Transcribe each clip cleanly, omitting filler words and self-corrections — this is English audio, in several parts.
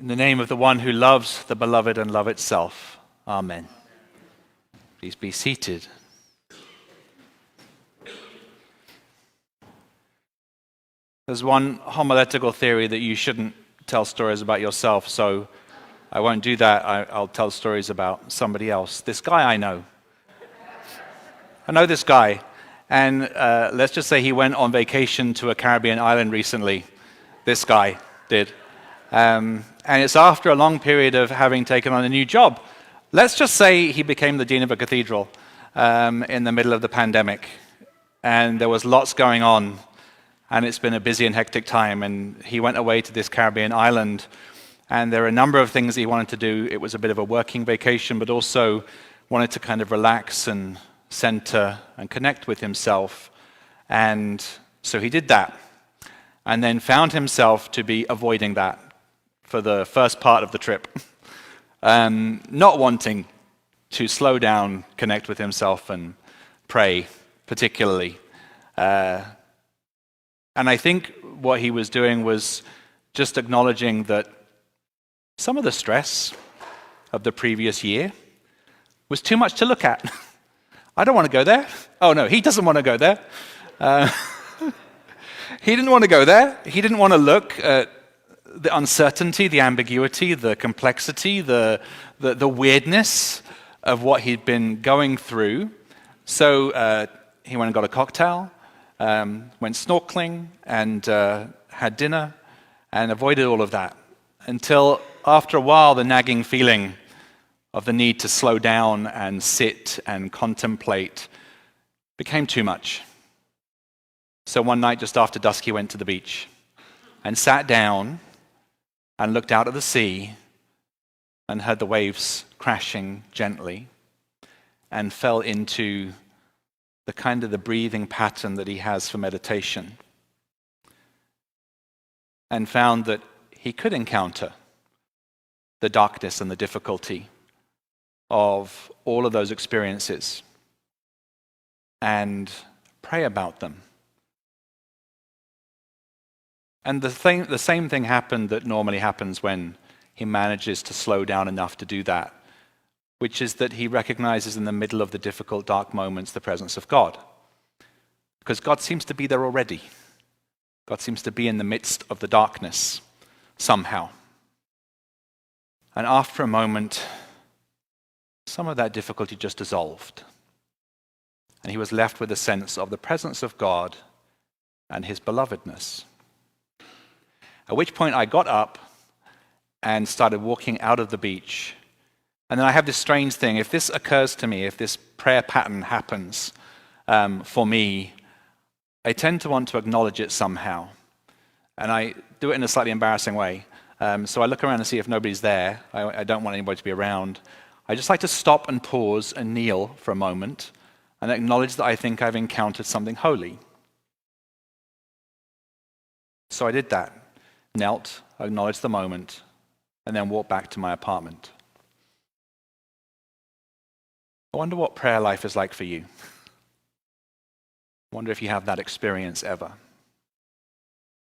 In the name of the one who loves the beloved and love itself. Amen. Please be seated. There's one homiletical theory that you shouldn't tell stories about yourself, so I won't do that. I'll tell stories about somebody else. This guy I know. I know this guy, and let's just say he went on vacation to a Caribbean island recently. This guy did. And it's after a long period of having taken on a new job. Let's just say he became the dean of a cathedral in the middle of the pandemic. And there was lots going on. And it's been a busy and hectic time. And he went away to this Caribbean island. And there are a number of things he wanted to do. It was a bit of a working vacation, but also wanted to kind of relax and center and connect with himself. And so he did that. And then found himself to be avoiding that for the first part of the trip, not wanting to slow down, connect with himself, and pray particularly. And I think what he was doing was just acknowledging that some of the stress of the previous year was too much to look at. I don't want to go there. Oh no, he doesn't want to go there. He didn't want to go there. He didn't want to look at the uncertainty, the ambiguity, the complexity, the weirdness of what he'd been going through. So he went and got a cocktail, went snorkeling, and had dinner, and avoided all of that. Until after a while, the nagging feeling of the need to slow down and sit and contemplate became too much. So one night just after dusk, he went to the beach and sat down and looked out at the sea and heard the waves crashing gently and fell into the kind of the breathing pattern that he has for meditation, and found that he could encounter the darkness and the difficulty of all of those experiences and pray about them. And the same thing happened that normally happens when he manages to slow down enough to do that, which is that he recognizes in the middle of the difficult, dark moments the presence of God. Because God seems to be there already. God seems to be in the midst of the darkness somehow. And after a moment, some of that difficulty just dissolved. And he was left with a sense of the presence of God and his belovedness. At which point I got up and started walking out of the beach. And then I have this strange thing. If this occurs to me, if this prayer pattern happens for me, I tend to want to acknowledge it somehow. And I do it in a slightly embarrassing way. So I look around and see if nobody's there. I don't want anybody to be around. I just like to stop and pause and kneel for a moment and acknowledge that I think I've encountered something holy. So I did that. Knelt, acknowledged the moment, and then walked back to my apartment. I wonder what prayer life is like for you. I wonder if you have that experience ever.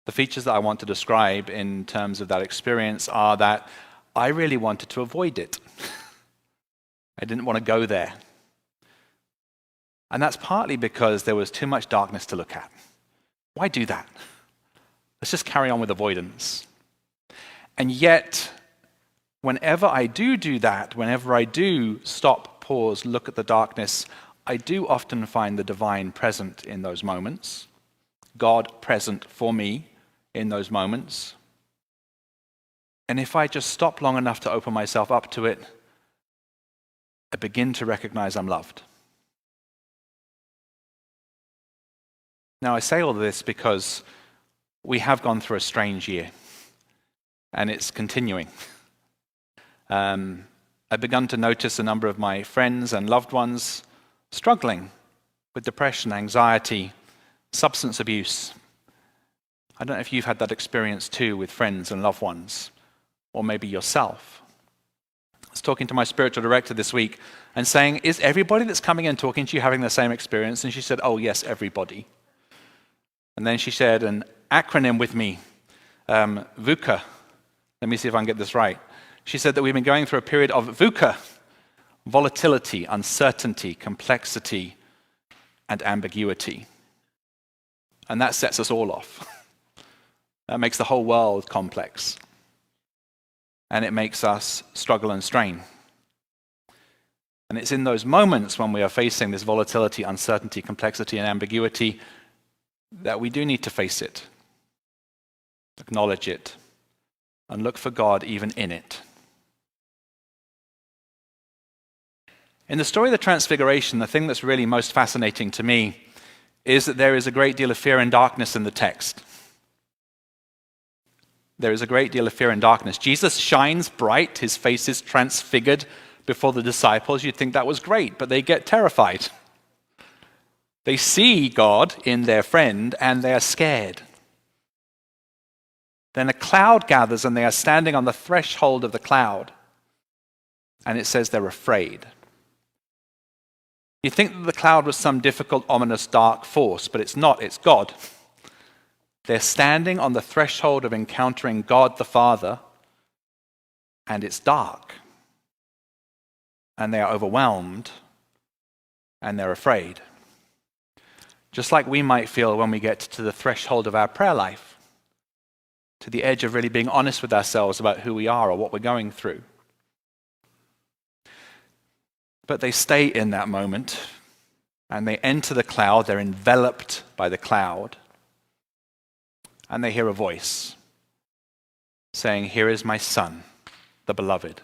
The features that I want to describe in terms of that experience are that I really wanted to avoid it. I didn't want to go there. And that's partly because there was too much darkness to look at. Why do that? Let's just carry on with avoidance. And yet, whenever I do that, whenever I do stop, pause, look at the darkness, I do often find the divine present in those moments, God present for me in those moments. And if I just stop long enough to open myself up to it, I begin to recognize I'm loved. Now, I say all of this because we have gone through a strange year, and it's continuing. I've begun to notice a number of my friends and loved ones struggling with depression, anxiety, substance abuse. I don't know if you've had that experience too with friends and loved ones, or maybe yourself. I was talking to my spiritual director this week and saying, is everybody that's coming in talking to you having the same experience? And she said, oh yes, everybody. And then she shared an acronym with me, VUCA, Let me see if I can get this right. She said that we've been going through a period of VUCA, volatility, uncertainty, complexity, and ambiguity. And that sets us all off. That makes the whole world complex. And it makes us struggle and strain. And it's in those moments when we are facing this volatility, uncertainty, complexity, and ambiguity that we do need to face it, acknowledge it, and look for God even in it. In the story of the Transfiguration, the thing that's really most fascinating to me is that there is a great deal of fear and darkness in the text. There is a great deal of fear and darkness. Jesus shines bright, his face is transfigured before the disciples. You'd think that was great, but they get terrified. They see God in their friend and they are scared. Then a cloud gathers and they are standing on the threshold of the cloud. And it says they're afraid. You think that the cloud was some difficult, ominous, dark force, but it's not, it's God. They're standing on the threshold of encountering God the Father, and it's dark. And they are overwhelmed, and they're afraid. Just like we might feel when we get to the threshold of our prayer life, to the edge of really being honest with ourselves about who we are or what we're going through. But they stay in that moment, and they enter the cloud, they're enveloped by the cloud, and they hear a voice saying, "Here is my son, the beloved.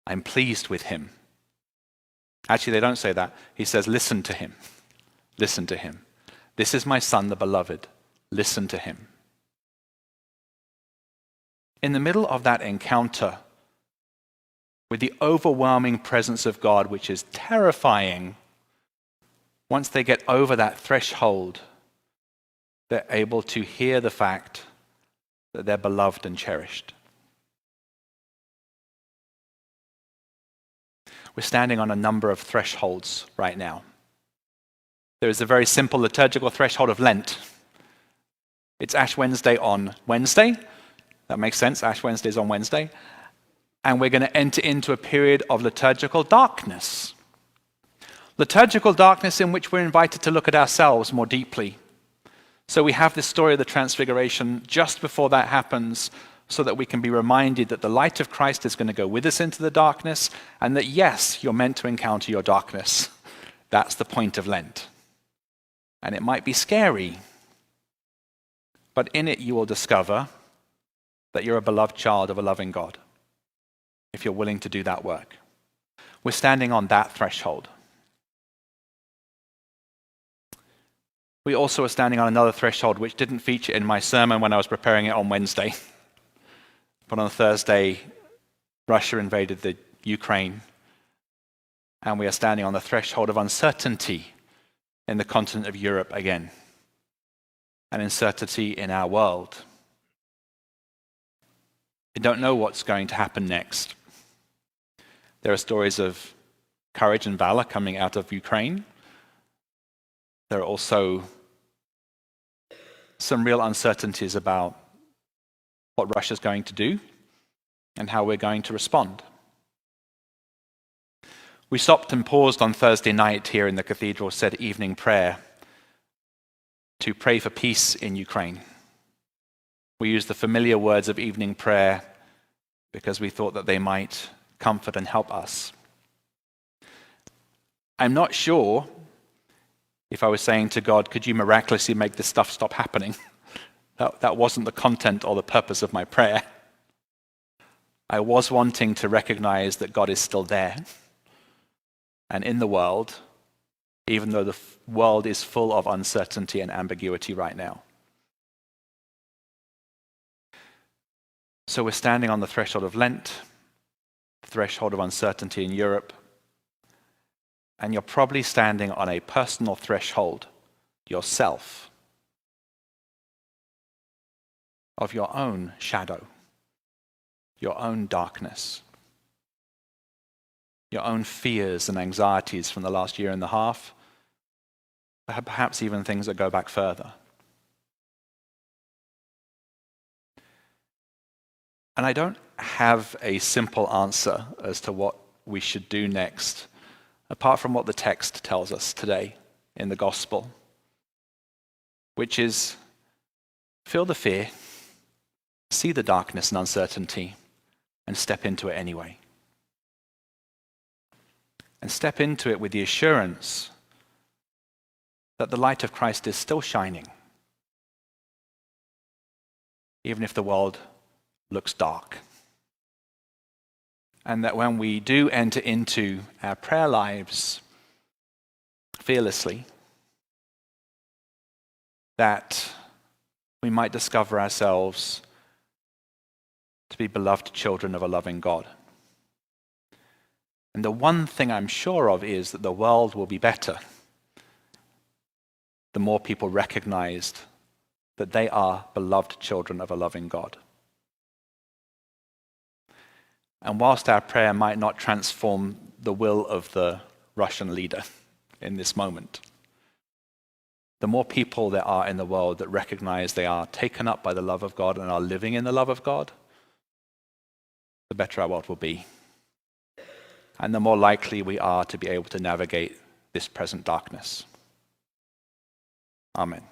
I'm pleased with him." Actually, they don't say that. He says, "Listen to him. Listen to him. This is my son, the beloved. Listen to him." In the middle of that encounter with the overwhelming presence of God, which is terrifying, once they get over that threshold, they're able to hear the fact that they're beloved and cherished. We're standing on a number of thresholds right now. There is a very simple liturgical threshold of Lent. It's Ash Wednesday on Wednesday. That makes sense. Ash Wednesday is on Wednesday. And we're going to enter into a period of liturgical darkness. Liturgical darkness in which we're invited to look at ourselves more deeply. So we have this story of the Transfiguration just before that happens, so that we can be reminded that the light of Christ is going to go with us into the darkness, and that yes, you're meant to encounter your darkness. That's the point of Lent. And it might be scary, but in it you will discover that you're a beloved child of a loving God, if you're willing to do that work. We're standing on that threshold. We also are standing on another threshold which didn't feature in my sermon when I was preparing it on Wednesday. But on Thursday, Russia invaded the Ukraine, and we are standing on the threshold of uncertainty in the continent of Europe again, and uncertainty in our world. We don't know what's going to happen next. There are stories of courage and valor coming out of Ukraine. There are also some real uncertainties about what Russia's going to do and how we're going to respond. We stopped and paused on Thursday night here in the cathedral, said evening prayer, to pray for peace in Ukraine. We used the familiar words of evening prayer because we thought that they might comfort and help us. I'm not sure if I was saying to God, could you miraculously make this stuff stop happening? That wasn't the content or the purpose of my prayer. I was wanting to recognize that God is still there and in the world, even though the world is full of uncertainty and ambiguity right now. So we're standing on the threshold of Lent, the threshold of uncertainty in Europe, and you're probably standing on a personal threshold yourself of your own shadow, your own darkness, your own fears and anxieties from the last year and a half, perhaps even things that go back further. And I don't have a simple answer as to what we should do next, apart from what the text tells us today in the gospel, which is feel the fear, see the darkness and uncertainty, and step into it anyway. And step into it with the assurance that the light of Christ is still shining, even if the world looks dark. And that when we do enter into our prayer lives fearlessly, that we might discover ourselves to be beloved children of a loving God. And the one thing I'm sure of is that the world will be better the more people recognized that they are beloved children of a loving God. And whilst our prayer might not transform the will of the Russian leader in this moment, the more people there are in the world that recognize they are taken up by the love of God and are living in the love of God, the better our world will be. And the more likely we are to be able to navigate this present darkness. Amen.